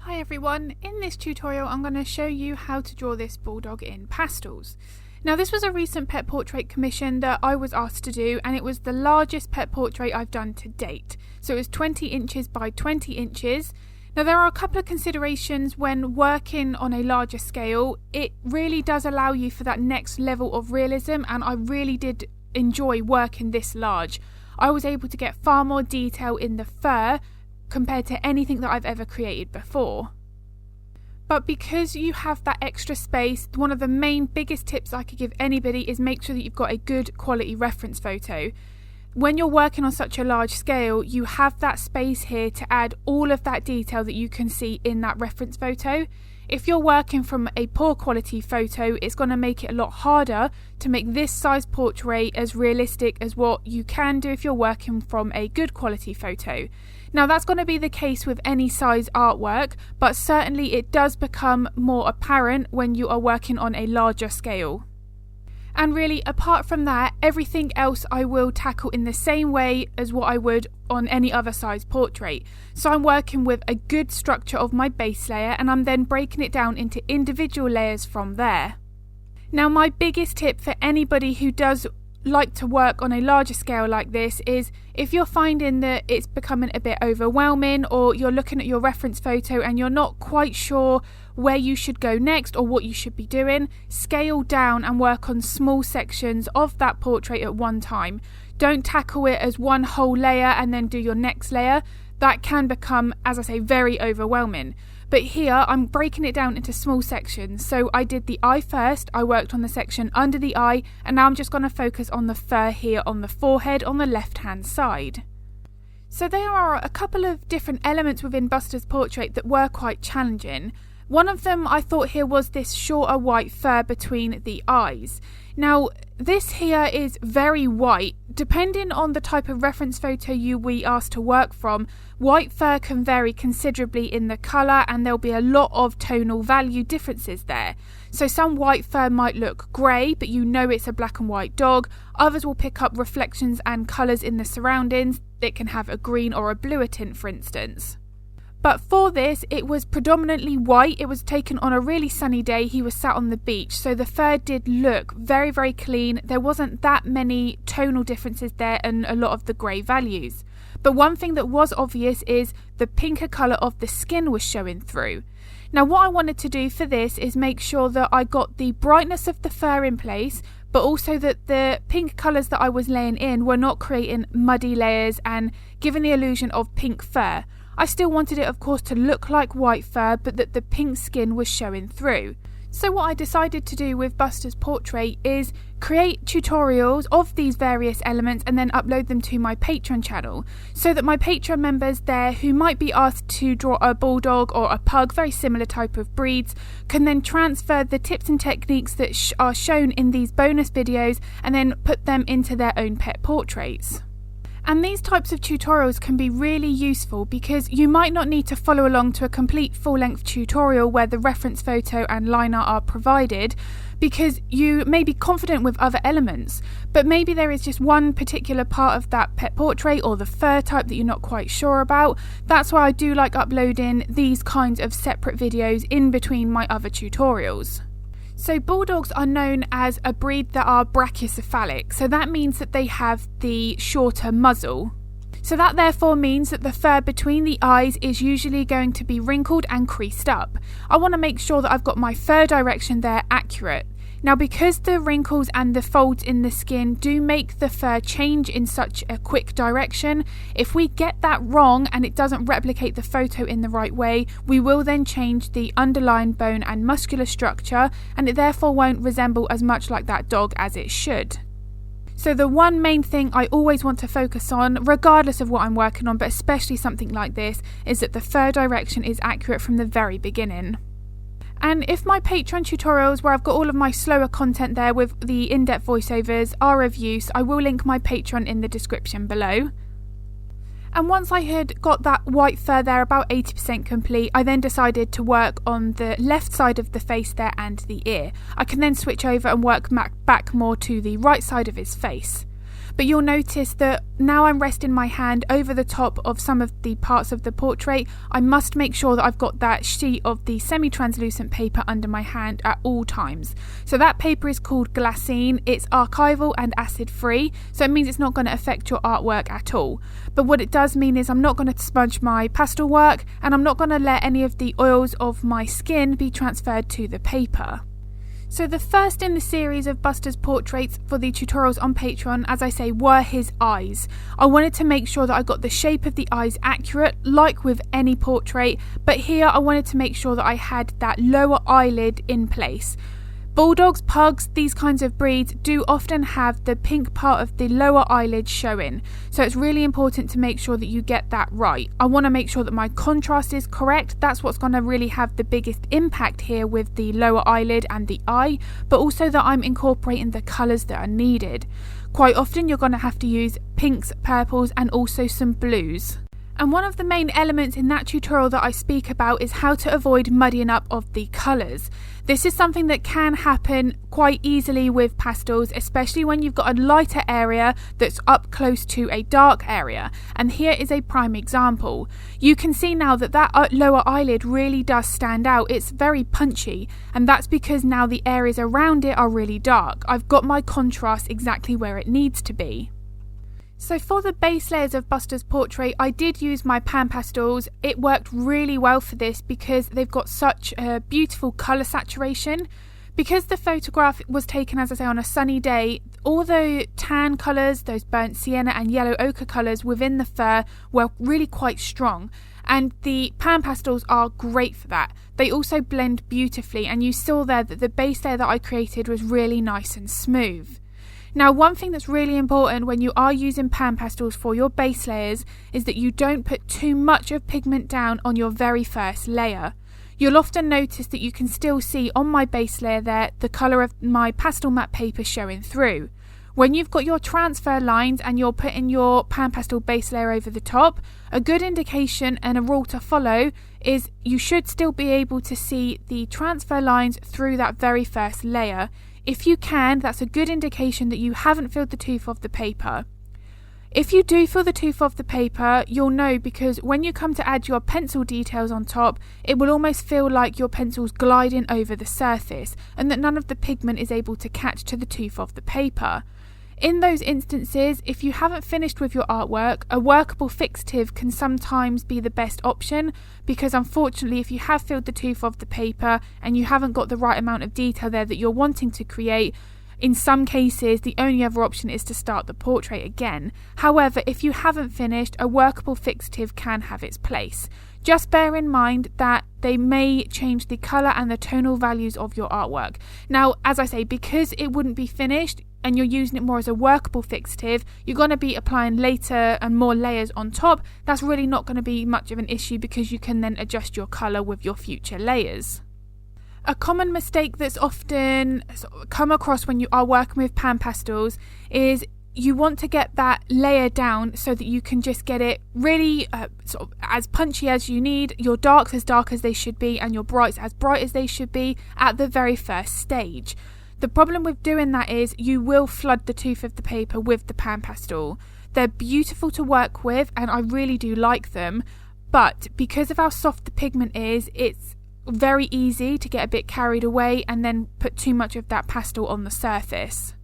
Hi everyone, in this tutorial I'm going to show you how to draw this bulldog in pastels. Now this was a recent pet portrait commission that I was asked to do, and it was the largest pet portrait I've done to date. So it was 20 inches by 20 inches. Now there are a couple of considerations when working on a larger scale. It really does allow you for that next level of realism, and I really did enjoy working this large. I was able to get far more detail in the fur compared to anything that I've ever created before. But because you have that extra space, one of the main biggest tips I could give anybody is make sure that you've got a good quality reference photo. When you're working on such a large scale, you have that space here to add all of that detail that you can see in that reference photo. If you're working from a poor quality photo, it's going to make it a lot harder to make this size portrait as realistic as what you can do if you're working from a good quality photo. Now that's going to be the case with any size artwork, but certainly it does become more apparent when you are working on a larger scale. And really, apart from that, everything else I will tackle in the same way as what I would on any other size portrait. So I'm working with a good structure of my base layer, and I'm then breaking it down into individual layers from there. Now my biggest tip for anybody who does like to work on a larger scale like this is, if you're finding that it's becoming a bit overwhelming, or you're looking at your reference photo and you're not quite sure where you should go next or what you should be doing, scale down and work on small sections of that portrait at one time. Don't tackle it as one whole layer and then do your next layer. That can become, as I say, very overwhelming. But here I'm breaking it down into small sections. So I did the eye first, I worked on the section under the eye, and now I'm just going to focus on the fur here on the forehead on the left hand side. So there are a couple of different elements within Buster's portrait that were quite challenging. One of them I thought here was this shorter white fur between the eyes. Now this here is very white. Depending on the type of reference photo you be asked to work from, white fur can vary considerably in the colour, and there'll be a lot of tonal value differences there. So some white fur might look grey, but you know it's a black and white dog. Others will pick up reflections and colours in the surroundings. It can have a green or a bluer tint, for instance. But for this, it was predominantly white. It was taken on a really sunny day. He was sat on the beach, so the fur did look very, very clean. There wasn't that many tonal differences there and a lot of the grey values. But one thing that was obvious is the pinker colour of the skin was showing through. Now what I wanted to do for this is make sure that I got the brightness of the fur in place, but also that the pink colours that I was laying in were not creating muddy layers and giving the illusion of pink fur. I still wanted it, of course, to look like white fur, but that the pink skin was showing through. So what I decided to do with Buster's portrait is create tutorials of these various elements and then upload them to my Patreon channel, so that my Patreon members there who might be asked to draw a bulldog or a pug, very similar type of breeds, can then transfer the tips and techniques that are shown in these bonus videos and then put them into their own pet portraits. And these types of tutorials can be really useful because you might not need to follow along to a complete full-length tutorial where the reference photo and line art are provided, because you may be confident with other elements, but maybe there is just one particular part of that pet portrait or the fur type that you're not quite sure about. That's why I do like uploading these kinds of separate videos in between my other tutorials. So bulldogs are known as a breed that are brachycephalic, so that means that they have the shorter muzzle. So that therefore means that the fur between the eyes is usually going to be wrinkled and creased up. I want to make sure that I've got my fur direction there accurate. Now because the wrinkles and the folds in the skin do make the fur change in such a quick direction, if we get that wrong and it doesn't replicate the photo in the right way, we will then change the underlying bone and muscular structure, and it therefore won't resemble as much like that dog as it should. So the one main thing I always want to focus on, regardless of what I'm working on, but especially something like this, is that the fur direction is accurate from the very beginning. And if my Patreon tutorials, where I've got all of my slower content there with the in-depth voiceovers, are of use, I will link my Patreon in the description below. And once I had got that white fur there about 80% complete, I then decided to work on the left side of the face there and the ear. I can then switch over and work back more to the right side of his face. but you'll notice that now I'm resting my hand over the top of some of the parts of the portrait. I must make sure that I've got that sheet of the semi-translucent paper under my hand at all times. So that paper is called glassine. It's archival and acid free, so it means it's not going to affect your artwork at all. But what it does mean is I'm not going to smudge my pastel work, and I'm not going to let any of the oils of my skin be transferred to the paper. So the first in the series of Buster's portraits for the tutorials on Patreon, as I say, were his eyes. I wanted to make sure that I got the shape of the eyes accurate, like with any portrait, but here I wanted to make sure that I had that lower eyelid in place. Bulldogs, pugs, these kinds of breeds do often have the pink part of the lower eyelid showing, so it's really important to make sure that you get that right. I want to make sure that my contrast is correct. That's what's going to really have the biggest impact here with the lower eyelid and the eye, but also that I'm incorporating the colours that are needed. Quite often you're going to have to use pinks, purples and also some blues. And one of the main elements in that tutorial that I speak about is how to avoid muddying up of the colours. This is something that can happen quite easily with pastels, especially when you've got a lighter area that's up close to a dark area. And here is a prime example. You can see now that that lower eyelid really does stand out. It's very punchy, and that's because now the areas around it are really dark. I've got my contrast exactly where it needs to be. So for the base layers of Buster's portrait, I did use my PanPastels. It worked really well for this because they've got such a beautiful colour saturation. Because the photograph was taken, as I say, on a sunny day, all the tan colours, those burnt sienna and yellow ochre colours within the fur were really quite strong. And the PanPastels are great for that. They also blend beautifully, and you saw there that the base layer that I created was really nice and smooth. Now, one thing that's really important when you are using PanPastels for your base layers is that you don't put too much of pigment down on your very first layer. You'll often notice that you can still see on my base layer there the colour of my Pastelmat paper showing through. When you've got your transfer lines and you're putting your PanPastel base layer over the top, a good indication and a rule to follow is you should still be able to see the transfer lines through that very first layer. If you can, that's a good indication that you haven't filled the tooth of the paper. If you do fill the tooth of the paper, you'll know, because when you come to add your pencil details on top, it will almost feel like your pencil's gliding over the surface and that none of the pigment is able to catch to the tooth of the paper. In those instances, if you haven't finished with your artwork, a workable fixative can sometimes be the best option, because unfortunately if you have filled the tooth of the paper and you haven't got the right amount of detail there that you're wanting to create, in some cases the only other option is to start the portrait again. However, if you haven't finished, a workable fixative can have its place. Just bear in mind that they may change the colour and the tonal values of your artwork. Now, as I say, because it wouldn't be finished and you're using it more as a workable fixative, you're going to be applying later and more layers on top. That's really not going to be much of an issue because you can then adjust your colour with your future layers. A common mistake that's often come across when you are working with PanPastels is you want to get that layer down so that you can just get it really as punchy as you need, your darks as dark as they should be and your brights as bright as they should be at the very first stage. The problem with doing that is you will flood the tooth of the paper with the PanPastel. They're beautiful to work with and I really do like them, but because of how soft the pigment is, it's very easy to get a bit carried away and then put too much of that pastel on the surface.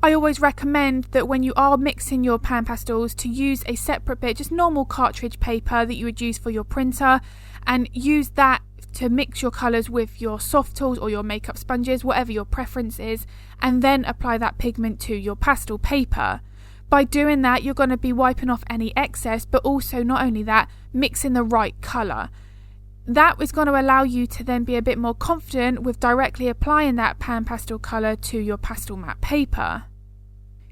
I always recommend that when you are mixing your PanPastels to use a separate bit, just normal cartridge paper that you would use for your printer, and use that to mix your colours with your soft tools or your makeup sponges, whatever your preference is, and then apply that pigment to your pastel paper. By doing that, you're going to be wiping off any excess, but also not only that, mixing the right colour. That is going to allow you to then be a bit more confident with directly applying that PanPastel colour to your Pastelmat paper.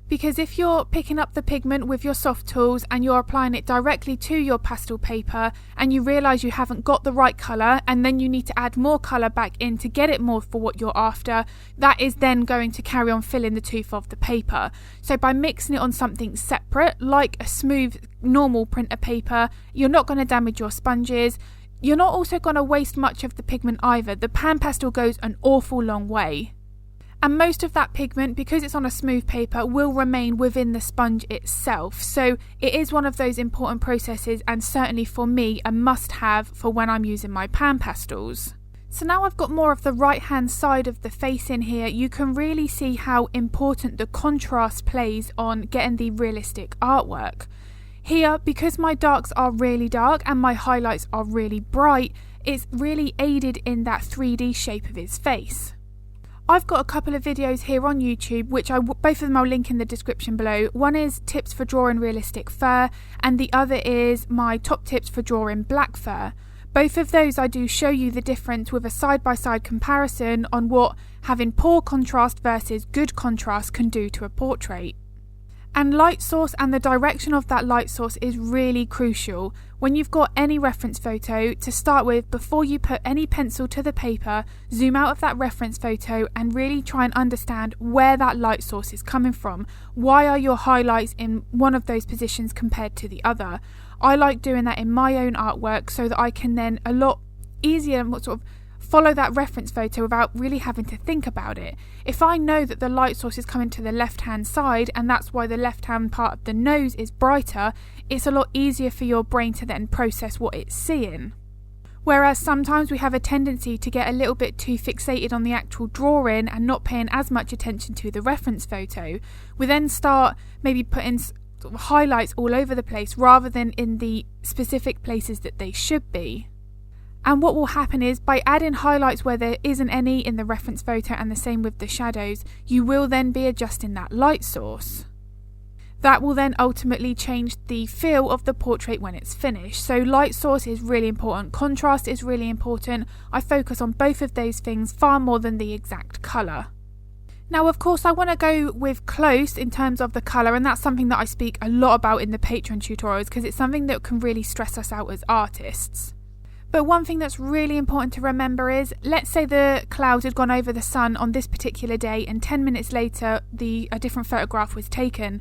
Because if you're picking up the pigment with your soft tools and you're applying it directly to your pastel paper and you realise you haven't got the right colour and then you need to add more colour back in to get it more for what you're after, that is then going to carry on filling the tooth of the paper. So by mixing it on something separate, like a smooth normal printer paper, you're not going to damage your sponges. You're not also going to waste much of the pigment either. The PanPastel goes an awful long way. And most of that pigment, because it's on a smooth paper, will remain within the sponge itself. So it is one of those important processes, and certainly for me a must-have for when I'm using my PanPastels. So now I've got more of the right hand side of the face in here, you can really see how important the contrast plays on getting the realistic artwork. Here, because my darks are really dark and my highlights are really bright, it's really aided in that 3D shape of his face. I've got a couple of videos here on YouTube, which both of them I'll link in the description below. One is tips for drawing realistic fur, and the other is my top tips for drawing black fur. Both of those I do show you the difference with a side-by-side comparison on what having poor contrast versus good contrast can do to a portrait. And light source and the direction of that light source is really crucial. When you've got any reference photo, to start with, before you put any pencil to the paper, zoom out of that reference photo and really try and understand where that light source is coming from. Why are your highlights in one of those positions compared to the other? I like doing that in my own artwork so that I can then a lot easier sort of follow that reference photo without really having to think about it. If I know that the light source is coming to the left hand side and that's why the left hand part of the nose is brighter, it's a lot easier for your brain to then process what it's seeing. Whereas sometimes we have a tendency to get a little bit too fixated on the actual drawing and not paying as much attention to the reference photo. We then start maybe putting highlights all over the place rather than in the specific places that they should be. And what will happen is, by adding highlights where there isn't any in the reference photo and the same with the shadows, you will then be adjusting that light source. That will then ultimately change the feel of the portrait when it's finished. So light source is really important, contrast is really important. I focus on both of those things far more than the exact colour. Now, of course, I want to go with close in terms of the colour, and that's something that I speak a lot about in the Patreon tutorials because it's something that can really stress us out as artists. But one thing that's really important to remember is, let's say the cloud had gone over the sun on this particular day and 10 minutes later a different photograph was taken.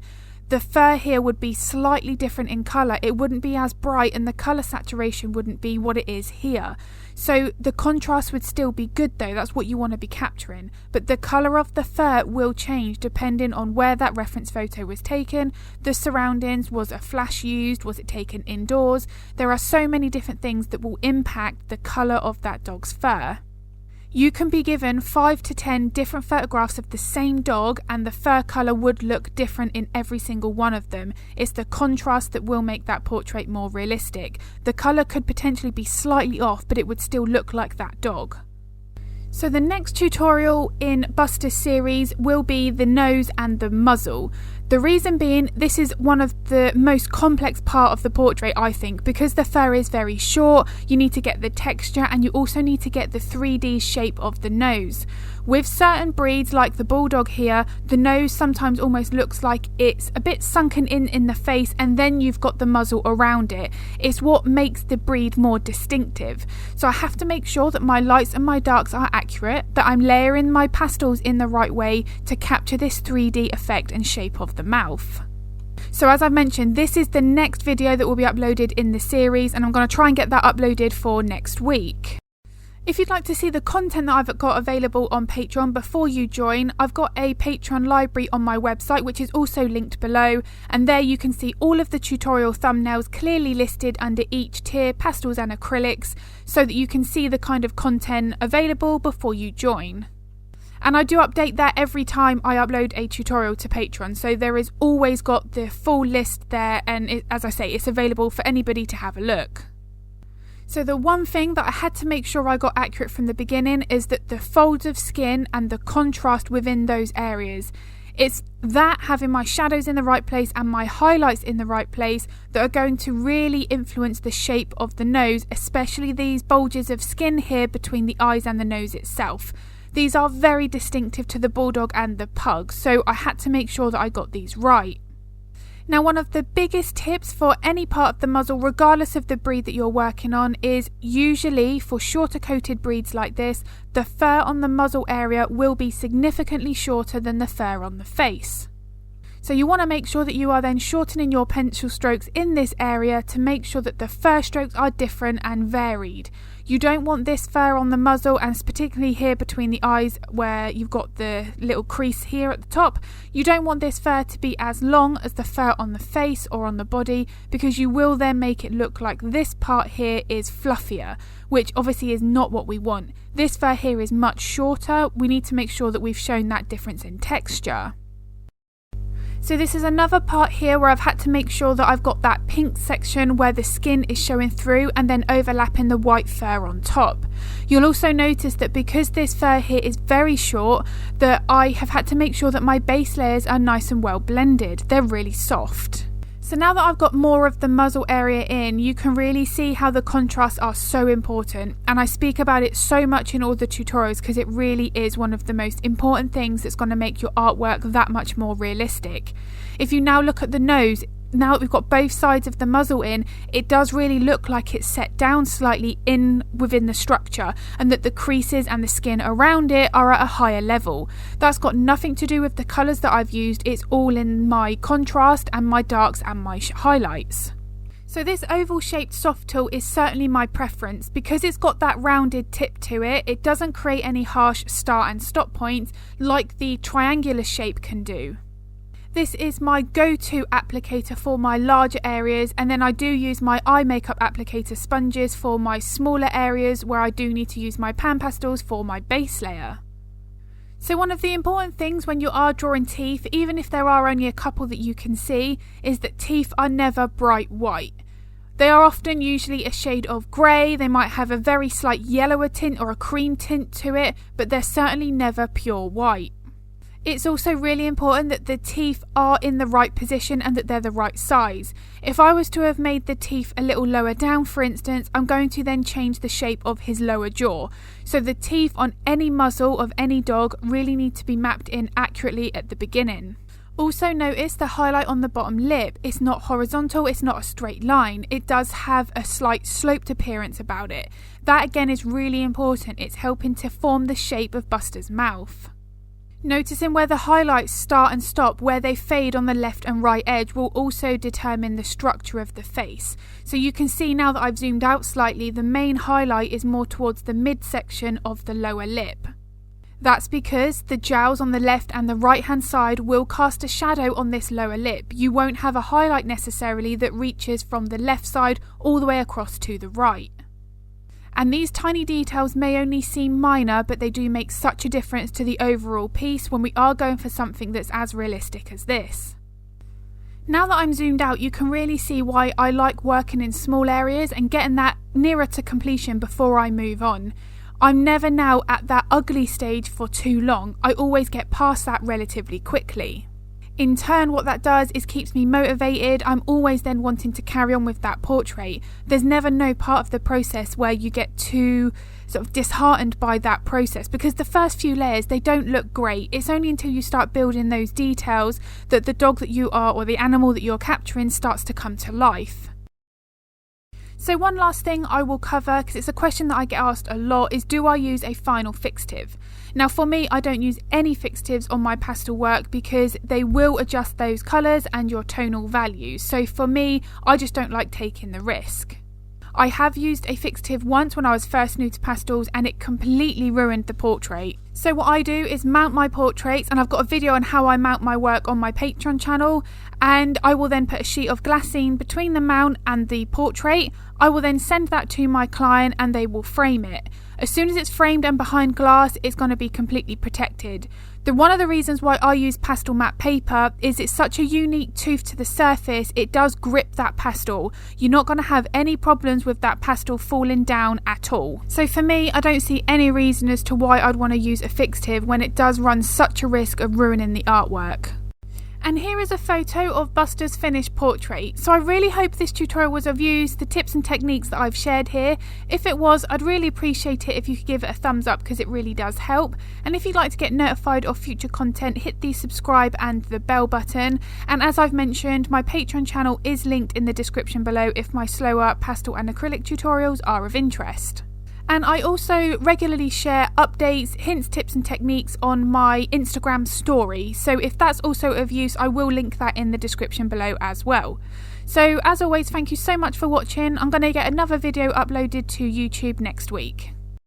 The fur here would be slightly different in colour. It wouldn't be as bright and the colour saturation wouldn't be what it is here. So the contrast would still be good though, that's what you want to be capturing. But the colour of the fur will change depending on where that reference photo was taken, the surroundings, was a flash used, was it taken indoors? There are so many different things that will impact the colour of that dog's fur. You can be given 5 to 10 different photographs of the same dog and the fur colour would look different in every single one of them. It's the contrast that will make that portrait more realistic. The colour could potentially be slightly off, but it would still look like that dog. So the next tutorial in Buster's series will be the nose and the muzzle. The reason being, this is one of the most complex part of the portrait, I think, because the fur is very short, you need to get the texture and you also need to get the 3D shape of the nose. With certain breeds like the Bulldog here, the nose sometimes almost looks like it's a bit sunken in the face and then you've got the muzzle around it. It's what makes the breed more distinctive. So I have to make sure that my lights and my darks are accurate, that I'm layering my pastels in the right way to capture this 3D effect and shape of the mouth. So as I've mentioned, this is the next video that will be uploaded in the series and I'm going to try and get that uploaded for next week. If you'd like to see the content that I've got available on Patreon before you join, I've got a Patreon library on my website which is also linked below, and there you can see all of the tutorial thumbnails clearly listed under each tier, pastels and acrylics, so that you can see the kind of content available before you join. And I do update that every time I upload a tutorial to Patreon, so there is always got the full list there, and as I say, it's available for anybody to have a look. So the one thing that I had to make sure I got accurate from the beginning is that the folds of skin and the contrast within those areas. It's that having my shadows in the right place and my highlights in the right place that are going to really influence the shape of the nose, especially these bulges of skin here between the eyes and the nose itself. These are very distinctive to the Bulldog and the Pug, so I had to make sure that I got these right. Now, one of the biggest tips for any part of the muzzle, regardless of the breed that you're working on, is usually for shorter coated breeds like this, the fur on the muzzle area will be significantly shorter than the fur on the face. So you want to make sure that you are then shortening your pencil strokes in this area to make sure that the fur strokes are different and varied. You don't want this fur on the muzzle, and particularly here between the eyes where you've got the little crease here at the top. You don't want this fur to be as long as the fur on the face or on the body, because you will then make it look like this part here is fluffier, which obviously is not what we want. This fur here is much shorter. We need to make sure that we've shown that difference in texture. So this is another part here where I've had to make sure that I've got that pink section where the skin is showing through and then overlapping the white fur on top. You'll also notice that because this fur here is very short, that I have had to make sure that my base layers are nice and well blended. They're really soft. So now that I've got more of the muzzle area in, you can really see how the contrasts are so important, and I speak about it so much in all the tutorials because it really is one of the most important things that's going to make your artwork that much more realistic. If you now look at the nose, now that we've got both sides of the muzzle in, it does really look like it's set down slightly in within the structure, and that the creases and the skin around it are at a higher level. That's got nothing to do with the colours that I've used. It's all in my contrast and my darks and my highlights. So this oval shaped soft tool is certainly my preference because it's got that rounded tip to it. It doesn't create any harsh start and stop points like the triangular shape can do. This is my go-to applicator for my larger areas, and then I do use my eye makeup applicator sponges for my smaller areas where I do need to use my PanPastels for my base layer. So one of the important things when you are drawing teeth, even if there are only a couple that you can see, is that teeth are never bright white. They are often usually a shade of grey. They might have a very slight yellower tint or a cream tint to it, but they're certainly never pure white. It's also really important that the teeth are in the right position and that they're the right size. If I was to have made the teeth a little lower down, for instance, I'm going to then change the shape of his lower jaw. So the teeth on any muzzle of any dog really need to be mapped in accurately at the beginning. Also notice the highlight on the bottom lip. It's not horizontal, it's not a straight line. It does have a slight sloped appearance about it. That again is really important. It's helping to form the shape of Buster's mouth. Noticing where the highlights start and stop, where they fade on the left and right edge, will also determine the structure of the face. So you can see now that I've zoomed out slightly, the main highlight is more towards the midsection of the lower lip. That's because the jowls on the left and the right hand side will cast a shadow on this lower lip. You won't have a highlight necessarily that reaches from the left side all the way across to the right. And these tiny details may only seem minor, but they do make such a difference to the overall piece when we are going for something that's as realistic as this. Now that I'm zoomed out, you can really see why I like working in small areas and getting that nearer to completion before I move on. I'm never now at that ugly stage for too long. I always get past that relatively quickly. In turn, what that does is keeps me motivated. I'm always then wanting to carry on with that portrait. There's never no part of the process where you get too sort of disheartened by that process, because the first few layers, they don't look great. It's only until you start building those details that the dog that you are or the animal that you're capturing starts to come to life. So one last thing I will cover, because it's a question that I get asked a lot, is do I use a final fixative? Now for me, I don't use any fixatives on my pastel work because they will adjust those colours and your tonal values. So for me, I just don't like taking the risk. I have used a fixative once when I was first new to pastels and it completely ruined the portrait. So what I do is mount my portraits, and I've got a video on how I mount my work on my Patreon channel, and I will then put a sheet of glassine between the mount and the portrait. I will then send that to my client and they will frame it. As soon as it's framed and behind glass, it's going to be completely protected. One of the reasons why I use Pastelmat paper is it's such a unique tooth to the surface. It does grip that pastel. You're not going to have any problems with that pastel falling down at all. So for me, I don't see any reason as to why I'd want to use a fixative when it does run such a risk of ruining the artwork. And here is a photo of Buster's finished portrait. So I really hope this tutorial was of use, the tips and techniques that I've shared here. If it was, I'd really appreciate it if you could give it a thumbs up because it really does help. And if you'd like to get notified of future content, hit the subscribe and the bell button. And as I've mentioned, my Patreon channel is linked in the description below if my slower pastel and acrylic tutorials are of interest. And I also regularly share updates, hints, tips and techniques on my Instagram story. So if that's also of use, I will link that in the description below as well. So as always, thank you so much for watching. I'm going to get another video uploaded to YouTube next week.